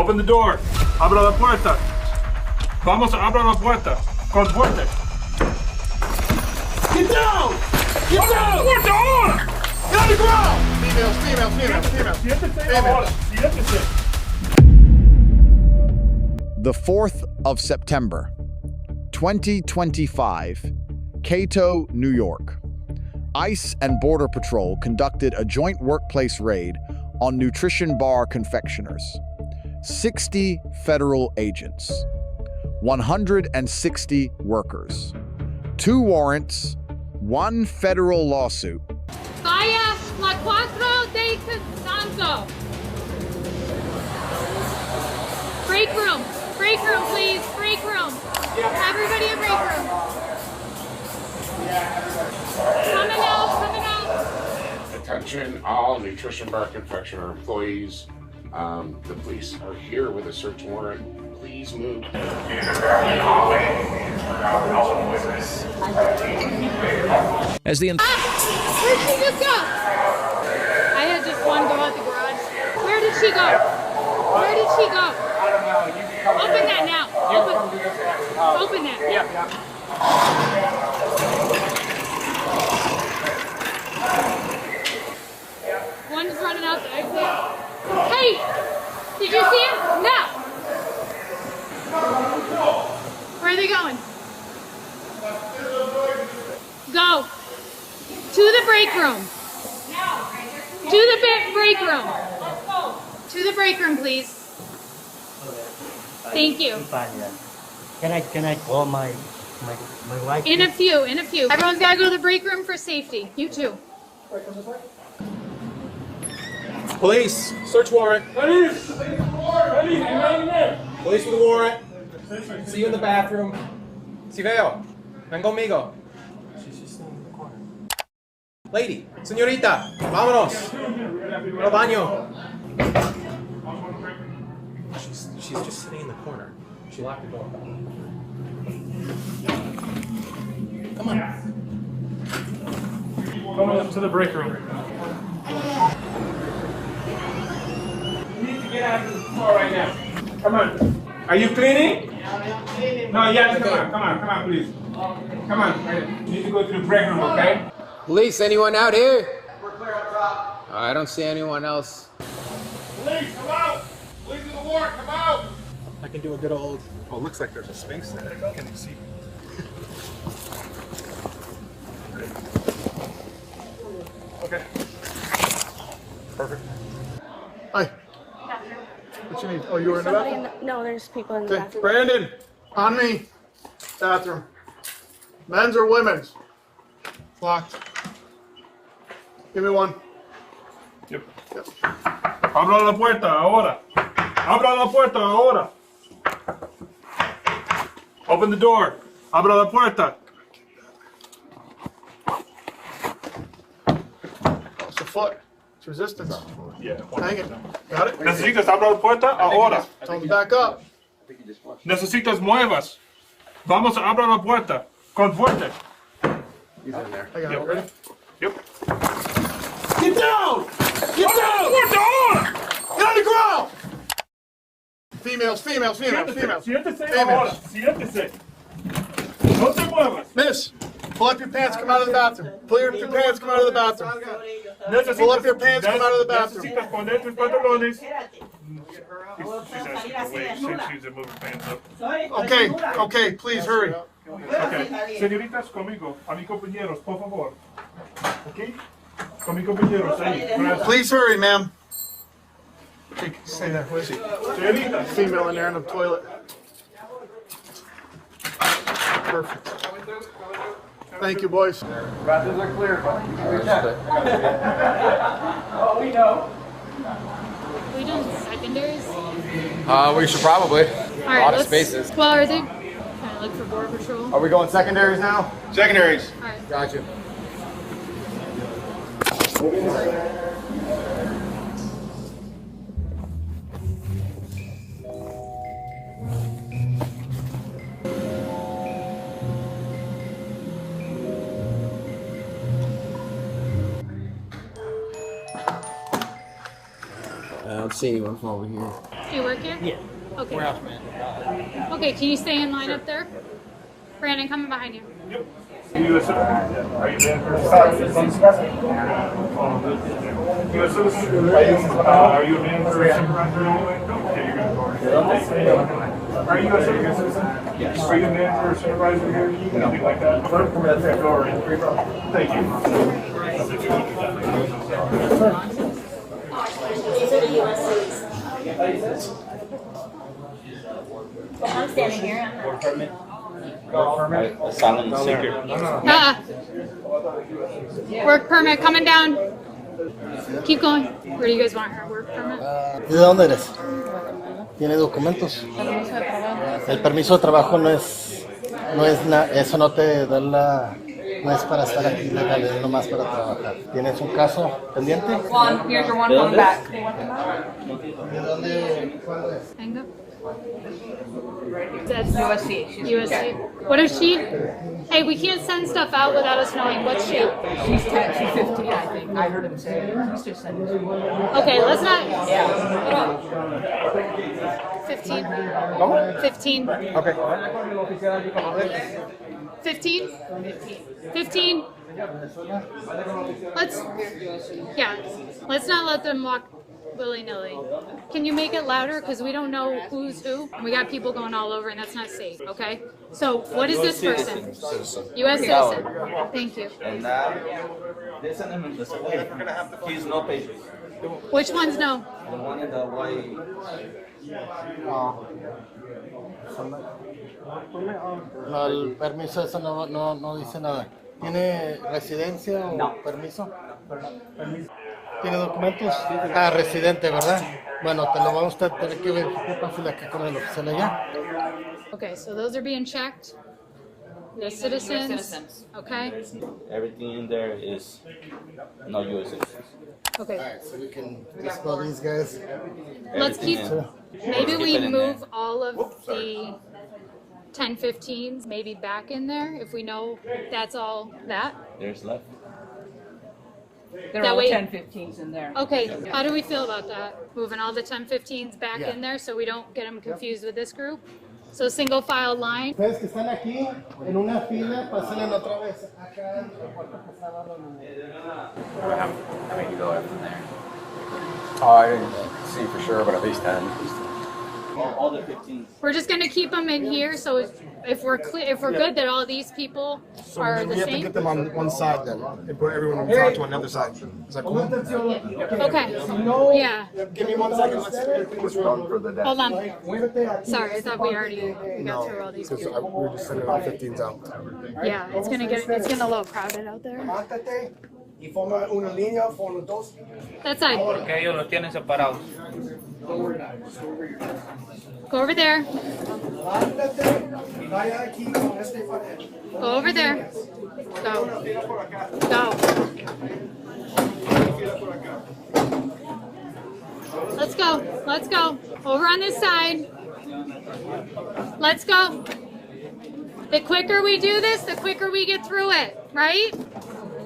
Open the door. Abra la puerta. Vamos, abra la puerta. Con fuerte. Get down! Get down! Fuerte ahora! Get on the ground! Females. Siéntese. The 4th of September, 2025, Cato, New York. ICE and Border Patrol conducted a joint workplace raid on Nutrition Bar Confectioners. 60 federal agents, 160 workers, 2 warrants, 1 federal lawsuit. Vaya la cuatro de Santo. Break room, please, break room. Everybody in break room. Coming out. Attention, all Nutrition Bar Confectioner employees. The police are here with a search warrant. Please move. As the Where'd she just go? I had just one go out the garage. Where did she go? I don't know. You can come Open that now. Open that. Yeah. One's running out the exit. Hey! Did you see him? No! Where are they going? Go! To the break room. To the break room, please. Thank you. Can I call my wife? In a few. Everyone's gotta go to the break room for safety. You too. Police, search warrant. Police with a warrant. See you in the bathroom. Si veo. Ven conmigo. Lady, señorita, vámonos. Al baño. She's just sitting in the corner. She locked the door. Come on. Coming up to the break room. You need to get out of the floor right now. Come on. Are you cleaning? No, yes, come on, please. Come on, you need to go to the break room, okay? Police, anyone out here? We're clear up top. I don't see anyone else. Police, come out! Police with the warrant, come out! I can do a good old. Oh, it looks like there's a space there. Can you see? Okay. Perfect. Hi. What you need? Oh, you were in the bathroom? No, there's people in the Okay, bathroom. Brandon, on me. Bathroom. Men's or women's? Locked. Give me one. Yep. Abra la puerta ahora. Open the door. Abra la puerta. It's a foot. It's resistance. Yeah. Hang it. Got it? Necesitas abrir la puerta ahora. Tell them to back up. Necesitas muevas. Vamos, abra la puerta. Con fuerte. He's in there. I got it. Ready? Yep. Get down! Get down! Fuerte ahora. Get on the ground! Females. Siéntese. No te muevas. Miss, pull up your pants, come out of the bathroom. Pull up your pants, come out of the bathroom. Pull up your pants, come out of the bathroom. Necesitas poner tus pantalones. Okay, please hurry. Okay. Señoritas, conmigo, a mis compañeros, por favor. Okay? Con mis compañeros, ahí. Gracias. Please hurry, ma'am. Okay, stay there. Where is he? Señoritas. Female in there in the toilet. Perfect. Thank you, boys. Bathrooms are clear, but oh, we know. We doing secondaries? We should probably. All right, A lot of spaces. Well, are they trying to look for border patrol? Are we going secondaries now? Secondaries. All right. Got you. I don't see anyone from over here. Do you work here? Yeah. Okay. Warehouse man. Okay, can you stay in line up there? Brandon, coming behind you. U.S. Are you man first? U.S. citizen? Are you a man first supervisor anyway? Okay, you're gonna go. Are you a citizen? Yes. Are you a man first supervisor here? Anything like that? Thank you. These are the U.S. I'm standing here. Work permit. Asylum seeker. Work permit coming down. Keep going. Where do you guys want her work permit? ¿De dónde eres? ¿Tiene documentos? El permiso de trabajo no es eso no te da no es para estar aquí legal, es nomás para trabajar. ¿Tienes un caso pendiente? Juan, here's your one coming back. ¿De dónde? ¿Cuándo es? Hang up. That's USC. USC. What is she? Hey, we can't send stuff out without us knowing what's she. She's 10, she's 15, I think. I heard him say it. He's just saying. Okay, let's not. Yeah. 15. 15. Okay. 15. 15. Let's not let them walk willy-nilly. Can you make it louder? Because we don't know who's who. We got people going all over and that's not safe, okay? So what is this person? U.S. citizen. Thank you. And they sent him in the school. He's no papers. Which ones no? The one in the white. No, el permiso eso no dice nada. ¿Tiene residencia o permiso? ¿Tiene documentos? Ah, residente, ¿verdad? Bueno, te lo vamos a tener que verificar fácil acá con el oficial allá. Okay, so those are being checked. The citizens. Okay. Everything in there is no U.S. citizens. Okay. Alright, so we can dispel these guys. Let's keep. Maybe we Keep it in move there. all of the 10-15s maybe back in there if we know that's all that. There's left. There That are way- 10, 15s in there. Okay, how do we feel about that? Moving all the 10-15s back Yeah. in there so we don't get them confused with this group? So single file line. Ustedes que están aquí en una fila, pasen en otra vez acá. How many go from there? Oh, I didn't see for sure, but at least 10. All the 15s. We're just gonna keep them in here so if we're clear, if we're good that all these people are the We have to same. get them on one side then, and put everyone on to another side. Is that cool? Okay, yeah, Give me 1 second, let's clear this room. hold on. Sorry, I thought we already got through all these Because people. we're just sending all 15s out. Yeah, it's gonna get a little crowded out there. Mántate y forma una línea, forma dos. That side. Que ellos los tienen separados. Go over there. Mántate y vaya aquí con este pared. Go over there. Go. Go. Let's go. Let's go. Over on this side. Let's go. The quicker we do this, the quicker we get through it, right?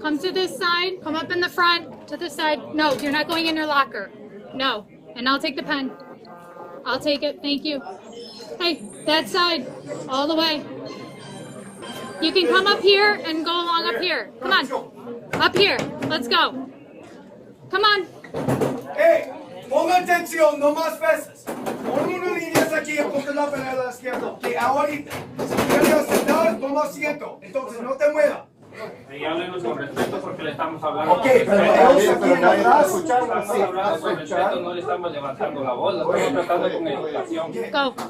Come to this side. Come up in the front. To the side. No, you're not going in your locker. No. And I'll take the pen. I'll take it. Thank you. Hey, that side. All the way. You can come up here and go along up here. Come on. Up here. Let's go. Come on. Hey, ponga atención, no más veces. Pon una línea aquí en punto la pelea a la izquierda. Que ahorita, si quieres sentar, toma asiento. Entonces no te muevas. Y háblenos con respeto porque le estamos hablando. Ok, pero ellos aquí atrás. Estamos hablando con respeto, no le estamos levantando la voz, lo estamos tratando con educación. Go. Go.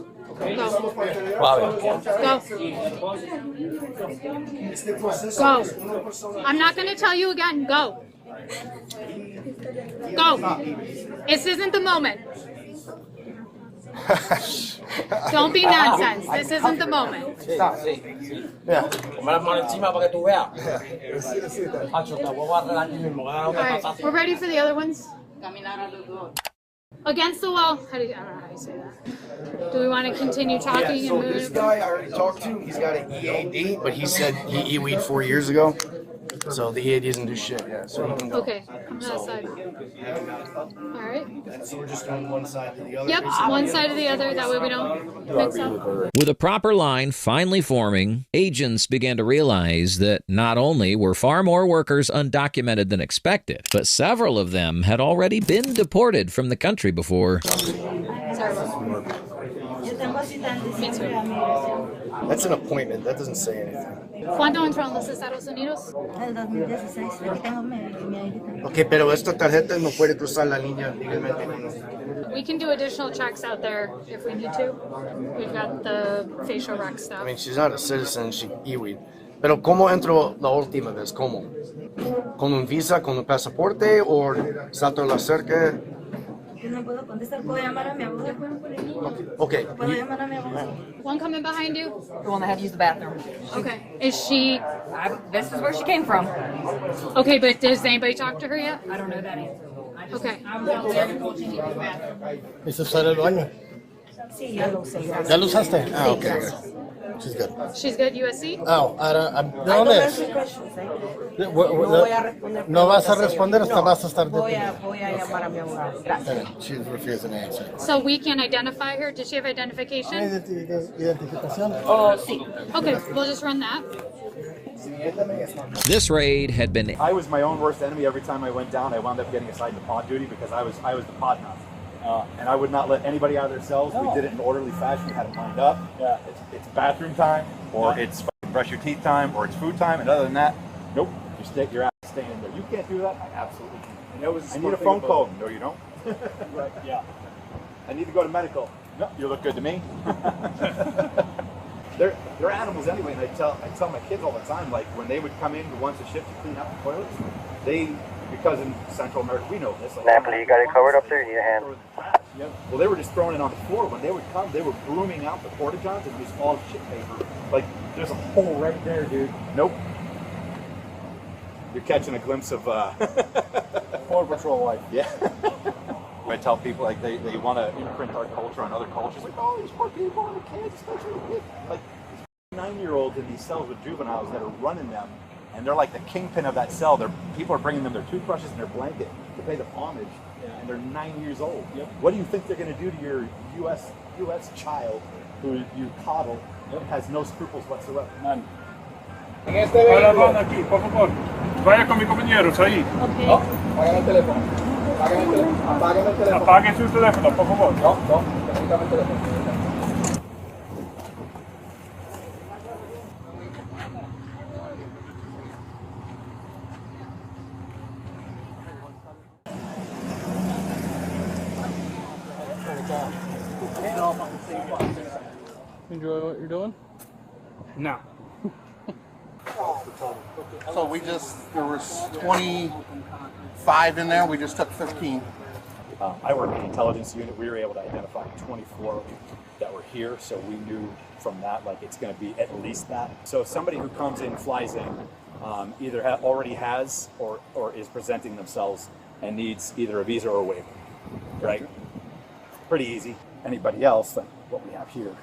Go. I'm not going to tell you again. Go. Go. This isn't the moment. Don't be nonsense. This isn't the moment. Ponme las manos encima para que tú veas. Hacho, te voy a arreglar aquí mismo. All right, we're ready for the other ones. Against the wall. I don't know how you say that. Do we want to continue talking and This move? guy I already talked to, he's got an EAD, but he said he E-weed 4 years ago. So the EAD doesn't do shit, yeah, so he can go. Okay, come to that side. All right. So we're just doing one side to the other? Yep, one side to the other, that way we don't mix up. With a proper line finally forming, agents began to realize that not only were far more workers undocumented than expected, but several of them had already been deported from the country before. That's an appointment, that doesn't say anything. ¿Cuándo entró en los Estados Unidos? El 2016, aquí tengo mi ID. Ok, pero esta tarjeta no puede cruzar la línea legalmente. We can do additional checks out there if we need to. We've got the facial rec stuff. I mean, she's not a citizen, she iwi. Pero ¿cómo entró la última vez? ¿Cómo? ¿Con un visa, con un pasaporte o salto la cerca? Yo no puedo contestar, puedo llamar a mi abogado. Okay. Puedo llamar a mi abogado. One coming behind you? The one that had to use the bathroom. Okay. Is she... This is where she came from. Okay, but does anybody talk to her yet? I don't know that answer. Okay. ¿Eso sale el baño? Sí, ya lo usé. ¿Ya lo usaste? Ah, ok. She's good. She's good, USC? Oh, ¿de dónde es? No vas a responder hasta vas a estar Voy a llamar a mi abogado. Gracias. She's refusing to answer. So we can identify her? Does she have identification? ¿Identificación? Oh, sí. Okay, we'll just run that. This raid had been... I was my own worst enemy. Every time I went down, I wound up getting assigned to pod duty because I was the pod nut. And I would not let anybody out of their cells. We did it in an orderly fashion. We had it lined up. Yeah. It's bathroom time, or it's brush your teeth time, or it's food time. And other than that, nope. Your ass is staying in there. You can't do that. I absolutely can't. I need a phone call. No, you don't. Right. Yeah. I need to go to medical. No, you look good to me. They're animals anyway, and I tell my kids all the time, like when they would come in once a shift to clean out the toilets, because in Central America we know this. Like, Napoli, you got it covered up there? You need a hand. Yeah. Well, they were just throwing it on the floor. When they would come, they were brooming out the porta-johns and just all shit paper. Like, there's a hole right there, dude. Nope. You're catching a glimpse of Border Patrol life. Yeah. I tell people, like, they want to imprint our culture on other cultures. Like, oh, these poor people and the kids, especially the kids. Like, 9-year-olds in these cells with juveniles that are running them, and they're like the kingpin of that cell. People are bringing them their toothbrushes and their blanket to pay them homage, and they're 9 years old. Yep. What do you think they're going to do to your U.S. child who you coddle and has no scruples whatsoever? None. Hola, aquí, por favor. Vaya con mis compañeros ahí. Okay. Oh, apaguen el teléfono. Apaguen el teléfono. Apaguen el teléfono. Apaguen su teléfono, por favor. No, permítame el teléfono. Enjoy what you're doing? No. So there was 25 in there, we just took 15. I work in the intelligence unit. We were able to identify 24 that were here, so we knew from that, like, it's going to be at least that. So if somebody who comes in, flies in, either already has or is presenting themselves and needs either a visa or a waiver, right? Pretty easy. Anybody else, like what we have here,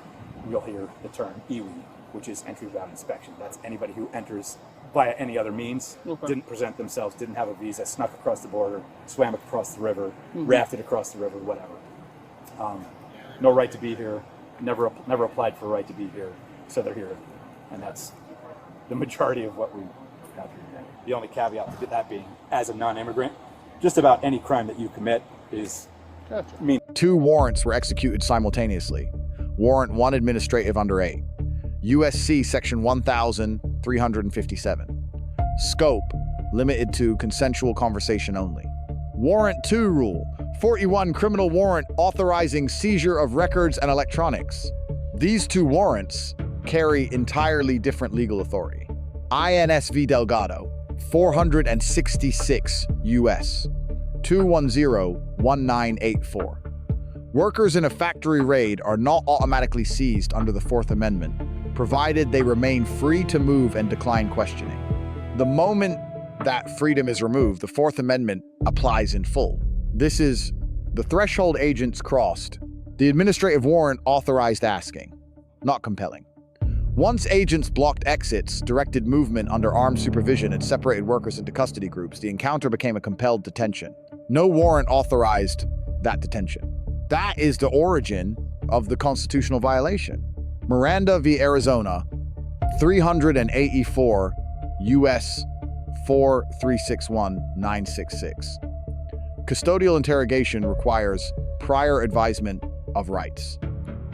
you'll hear the term IWI, which is entry without inspection. That's anybody who enters via any other means, didn't present themselves, didn't have a visa, snuck across the border, swam across the river, rafted across the river, whatever. No right to be here, never applied for a right to be here, so they're here. And that's the majority of what we have here. The only caveat to that being, as a non-immigrant, just about any crime that you commit is mean. 2 warrants were executed simultaneously. Warrant 1 administrative under 8. USC section 1357. Scope limited to consensual conversation only. Warrant 2 rule 41 criminal warrant authorizing seizure of records and electronics. These 2 warrants carry entirely different legal authority. INSV Delgado 466 U.S. 210-1984. Workers in a factory raid are not automatically seized under the 4th Amendment, provided they remain free to move and decline questioning. The moment that freedom is removed, the 4th Amendment applies in full. This is the threshold agents crossed. The administrative warrant authorized asking, not compelling. Once agents blocked exits, directed movement under armed supervision, and separated workers into custody groups, the encounter became a compelled detention. No warrant authorized that detention. That is the origin of the constitutional violation. Miranda v. Arizona, 384 U.S. 4361966. Custodial interrogation requires prior advisement of rights.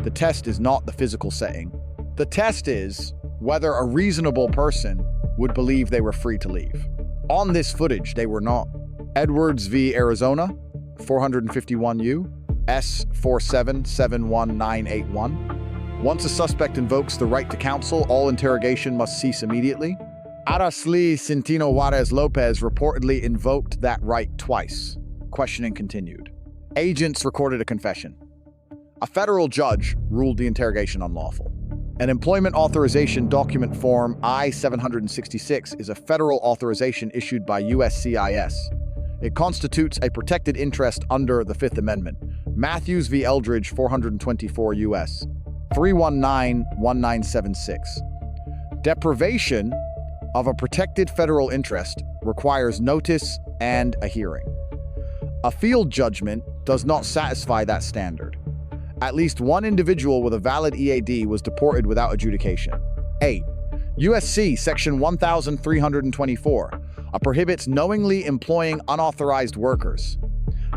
The test is not the physical setting. The test is whether a reasonable person would believe they were free to leave. On this footage, they were not. Edwards v. Arizona, 451 U.S. 4771981. Once a suspect invokes the right to counsel, all interrogation must cease immediately. Araceli Centino Juarez Lopez reportedly invoked that right twice. Questioning continued. Agents recorded a confession. A federal judge ruled the interrogation unlawful. An employment authorization document form I-766 is a federal authorization issued by USCIS. It constitutes a protected interest under the Fifth Amendment. Matthews v. Eldridge, 424 U.S. 3191976. Deprivation of a protected federal interest requires notice and a hearing. A field judgment does not satisfy that standard. At least one individual with a valid EAD was deported without adjudication. 8. USC Section 1324 prohibits knowingly employing unauthorized workers.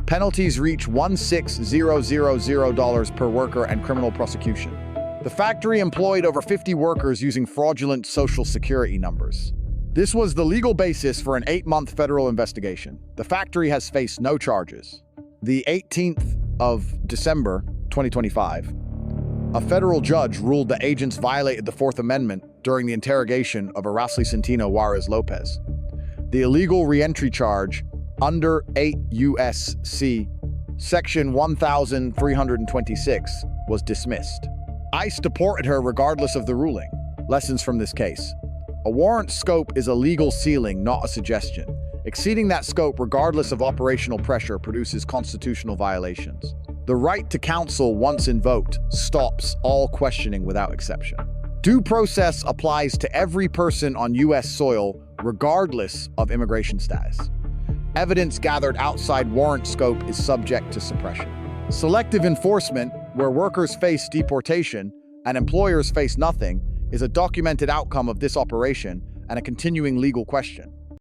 Penalties reach $16,000 per worker and criminal prosecution. The factory employed over 50 workers using fraudulent social security numbers. This was the legal basis for an 8-month federal investigation. The factory has faced no charges. The 18th of December, 2025, a federal judge ruled that agents violated the Fourth Amendment during the interrogation of Araceli Centino Juarez Lopez. The illegal reentry charge under 8 U.S.C. Section 1326 was dismissed. ICE deported her regardless of the ruling. Lessons from this case. A warrant scope is a legal ceiling, not a suggestion. Exceeding that scope regardless of operational pressure produces constitutional violations. The right to counsel, once invoked, stops all questioning without exception. Due process applies to every person on U.S. soil, regardless of immigration status. Evidence gathered outside warrant scope is subject to suppression. Selective enforcement, where workers face deportation and employers face nothing, is a documented outcome of this operation and a continuing legal question.